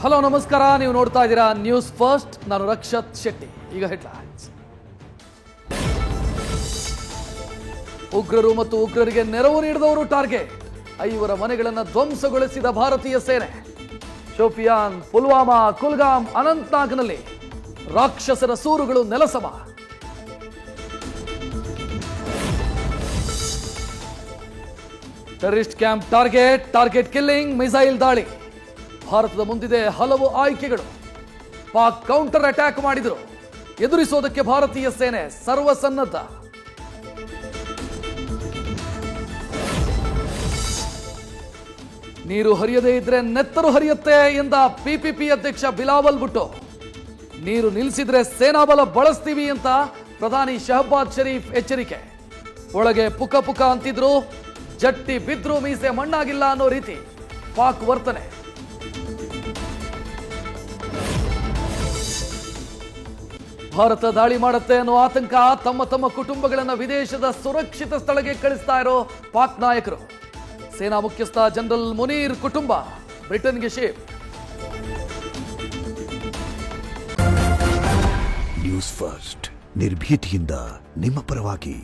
Hello ನಮಸ್ಕಾರ, ನೀವು ನೋಡ್ತಾ ಇದ್ದೀರಾ ನ್ಯೂಸ್ ಫಸ್ಟ್. ನಾನು ರಕ್ಷತ್ ಶೆಟ್ಟಿ. ಈಗ ಹೆಡ್ಲೈನ್ಸ್. ಉಗ್ರರು ಮತ್ತು ಉಗ್ರರಿಗೆ ನೆರವು ನೀಡಿದವರು ಟಾರ್ಗೆಟ್. 5 ಮನೆಗಳನ್ನು ಧ್ವಂಸಗೊಳಿಸಿದ ಭಾರತೀಯ ಸೇನೆ. ಶೋಪಿಯಾನ್, ಪುಲ್ವಾಮಾ, ಕುಲ್ಗಾಮ್, ಅನಂತ್ನಾಗ್ನಲ್ಲಿ ರಾಕ್ಷಸರ ಸೂರುಗಳು ನೆಲಸಮ. Terrorist camp target killing, missile ದಾಳಿ. ಭಾರತದ ಮುಂದಿದೆ ಹಲವು ಆಯ್ಕೆಗಳು. ಪಾಕ್ ಕೌಂಟರ್ ಅಟ್ಯಾಕ್ ಮಾಡಿದರು. ಎದುರಿಸೋದಕ್ಕೆ ಭಾರತೀಯ ಸೇನೆ ಸರ್ವಸನ್ನದ್ಧ. ನೀರು ಹರಿಯದೇ ಇದ್ರೆ ನೆತ್ತರು ಹರಿಯುತ್ತೆ ಎಂದ ಪಿಪಿಪಿ ಅಧ್ಯಕ್ಷ ಬಿಲಾವಲ್ ಭುಟ್ಟೋ. ನೀರು ನಿಲ್ಲಿಸಿದ್ರೆ ಸೇನಾಬಲ ಬಳಸ್ತೀವಿ ಅಂತ ಪ್ರಧಾನಿ ಶಹಬಾಜ್ ಶರೀಫ್ ಎಚ್ಚರಿಕೆ. ಒಳಗೆ ಪುಕ ಪುಕ ಅಂತಿದ್ರು, ಜಟ್ಟಿ ಬಿದ್ರು ಮೀಸೆ ಮಣ್ಣಾಗಿಲ್ಲ ಅನ್ನೋ ರೀತಿ ಪಾಕ್ ವರ್ತನೆ. ಭಾರತ ದಾಳಿ ಮಾಡುತ್ತೆ ಅನ್ನೋ ಆತಂಕ. ತಮ್ಮ ಕುಟುಂಬಗಳನ್ನು ವಿದೇಶದ ಸುರಕ್ಷಿತ ಸ್ಥಳಕ್ಕೆ ಕಳಿಸ್ತಾ ಇರೋ ಪಾಕ್ ನಾಯಕರು. ಸೇನಾ ಮುಖ್ಯಸ್ಥ ಜನರಲ್ ಮುನೀರ್ ಕುಟುಂಬ ಬ್ರಿಟನ್ಗೆ ಶಿಫ್ಟ್. ನ್ಯೂಸ್ ಫಸ್ಟ್, ನಿರ್ಭೀತಿಯಿಂದ ನಿಮ್ಮ ಪರವಾಗಿ.